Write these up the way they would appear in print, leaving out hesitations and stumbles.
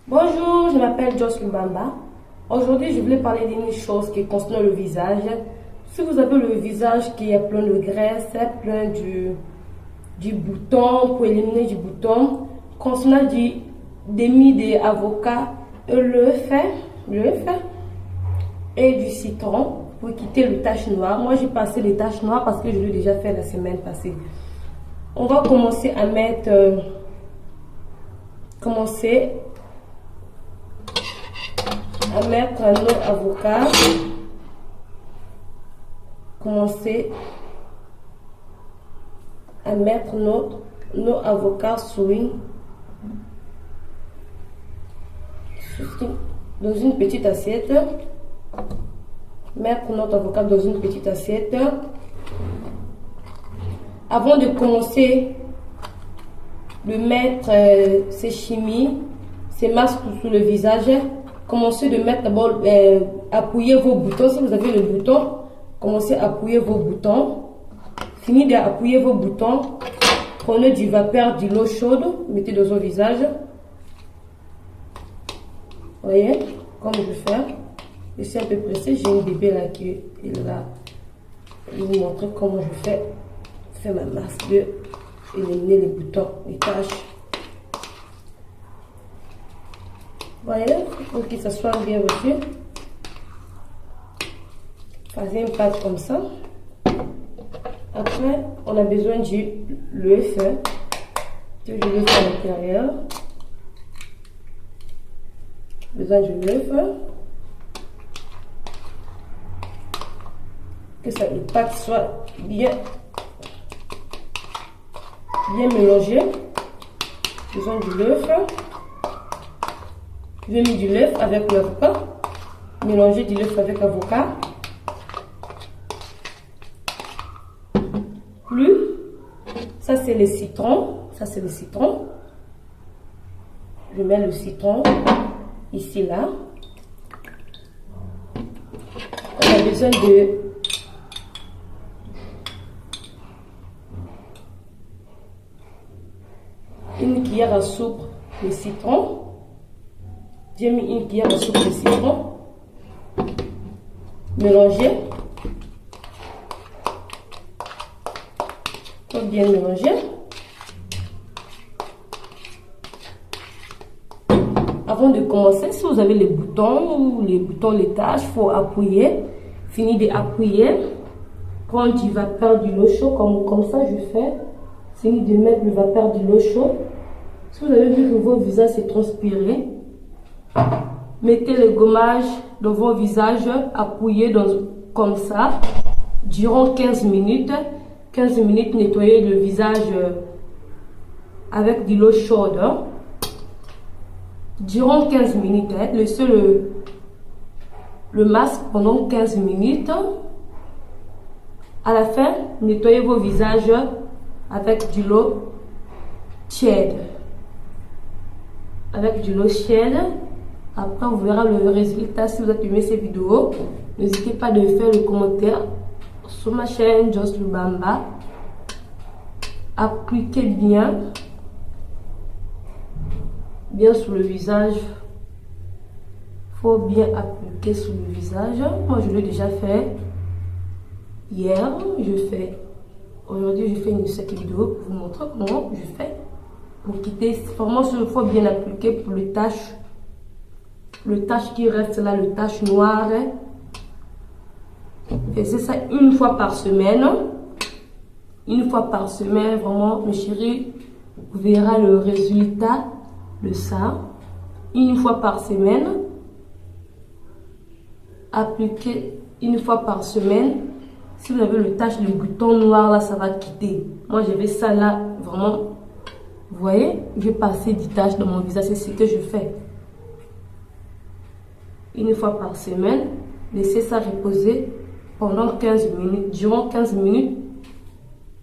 Bonjour, je m'appelle Joss Lubamba. Aujourd'hui, je voulais parler d'une chose qui concerne le visage. Si vous avez le visage qui est plein de graisse, plein du bouton, pour éliminer du bouton, concernant du demi d'avocat, l'œuf et du citron pour quitter les taches noires. Moi, j'ai passé les taches noires parce que je l'ai déjà fait la semaine passée. On va commencer à mettre... nos avocats. Commencer à mettre nos avocats dans une petite assiette. Mettre notre avocat dans une petite assiette. Avant de commencer de mettre ces chimies, ces masques sur le visage, commencez de mettre d'abord, appuyer vos boutons. Si vous avez le bouton, commencez à appuyer vos boutons. Fini d'appuyer vos boutons, prenez du vapeur, de l'eau chaude, mettez dans votre visage. Voyez, comme je fais. Je suis un peu pressée, j'ai une bébé là qui est là. Je vais vous montrer comment je fais ma masque de éliminer les boutons, les taches. Voyez, pour que ça soit bien reçu. Faites une pâte comme ça. Après, on a besoin de l'œuf que je vais faire à l'intérieur. Besoin de l'œuf. Que ça, le pâte soit bien mélangé. Besoin de l'œuf. Je vais mettre de l'œuf avec l'avocat. Mélanger de l'œuf avec l'avocat. Plus, ça c'est le citron. Ça c'est le citron. Je mets le citron ici là. On a besoin de une cuillère à soupe de citron. J'ai mis une cuillère à soupe de citron. Mélanger. Faut bien mélanger. Avant de commencer, si vous avez les boutons, les taches, il faut appuyer. Fini d'appuyer. Prendre du vapeur de l'eau chaude, comme ça je fais. Fini de mettre le vapeur de l'eau chaude. Si vous avez vu que votre visage s'est transpiré, mettez le gommage dans votre visage, appuyez comme ça, durant 15 minutes. 15 minutes, nettoyez le visage avec de l'eau chaude. Durant 15 minutes, laissez le masque pendant 15 minutes. À la fin, nettoyez vos visages avec de l'eau tiède. Avec de l'eau tiède. Après, vous verrez le résultat. Si vous avez aimé cette vidéo, n'hésitez pas de faire le commentaire sur ma chaîne Joss Lubamba. Appliquez bien sur le visage. Faut bien appliquer sur le visage. Moi, je l'ai déjà fait hier. Aujourd'hui, je fais cette vidéo pour vous montrer comment je fais pour quitter. Vraiment, il faut bien appliquer pour les taches. Le tache qui reste là, le tache noire. Faites ça une fois par semaine. Une fois par semaine, vraiment, mes chéris, vous verrez le résultat de ça. Une fois par semaine. Appliquez une fois par semaine. Si vous avez le tache, le bouton noir là, ça va quitter. Moi, j'avais ça là, vraiment. Vous voyez, j'ai passé des taches dans mon visage. C'est ce que je fais. Une fois par semaine, laissez ça reposer pendant 15 minutes. Durant 15 minutes,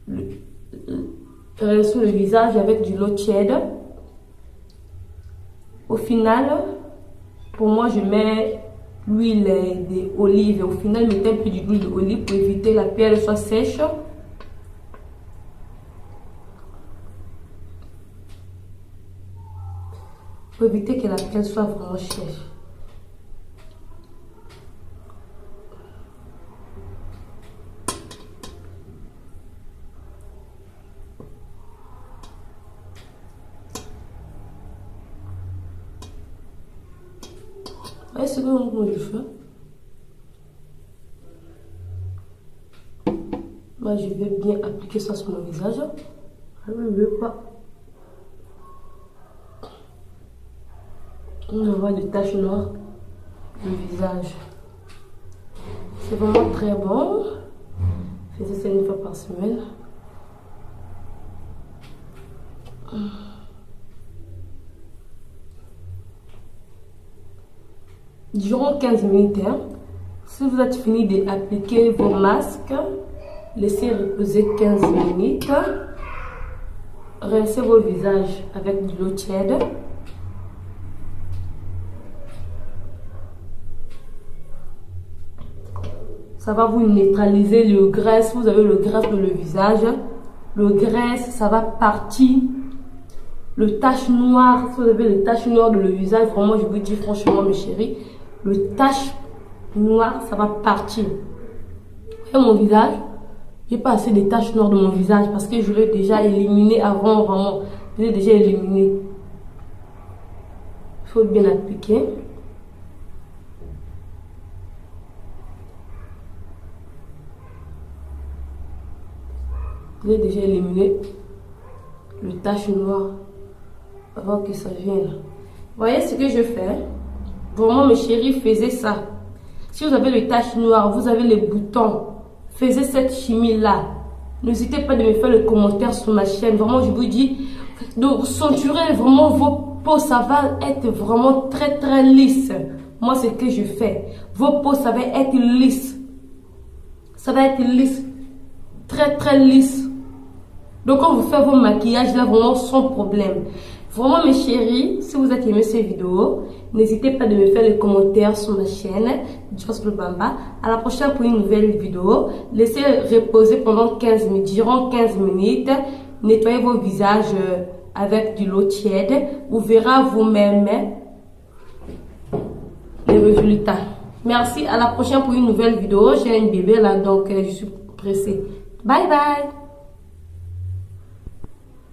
sur le visage avec de l'eau tiède. Au final, pour moi, je mets l'huile d'olive. Au final, mettez un peu d'huile d'olive pour éviter la pierre soit sèche. pour éviter que la pelle soit vraiment sèche. Voyez ce que vous le faites. Moi, je vais bien appliquer ça sur mon visage. Je ne veux pas. On voit des taches noires le visage. C'est vraiment très bon. Faites ça une fois par semaine. Durant 15 minutes, hein, si vous êtes fini d'appliquer vos masques, laissez reposer 15 minutes. Rincez vos visages avec de l'eau tiède. Ça va vous neutraliser le graisse. Vous avez le graisse dans le visage. Le graisse, ça va partir. Le tache noire, si vous avez le tache noire dans le visage, vraiment, je vous dis franchement, mes chéris, le tache noire, ça va partir. Et mon visage, j'ai pas assez de taches noires dans mon visage parce que je l'ai déjà éliminé avant, vraiment. Je l'ai déjà éliminé. Il faut bien appliquer. Je l'ai déjà éliminé le tache noire avant que ça vienne. Voyez ce que je fais? Vraiment, mes chéris, faisez ça. Si vous avez les taches noires, vous avez les boutons, faisez cette chimie-là. N'hésitez pas de me faire le commentaire sur ma chaîne. Vraiment, je vous dis, donc, centurez vraiment vos peaux, ça va être vraiment très, très lisse. Moi, c'est ce que je fais. Vos peaux, ça va être lisse. Ça va être lisse. Très, très lisse. Donc, quand vous faites vos maquillages, là, vraiment, sans problème. Vraiment, mes chéris, si vous avez aimé cette vidéo, n'hésitez pas de me faire les commentaires sur ma chaîne, Joss Le Bamba. À la prochaine pour une nouvelle vidéo. Laissez reposer pendant 15 minutes. Durant 15 minutes, nettoyez vos visages avec de l'eau tiède. Vous verrez vous-même les résultats. Merci. À la prochaine pour une nouvelle vidéo. J'ai un bébé là, donc je suis pressée. Bye bye.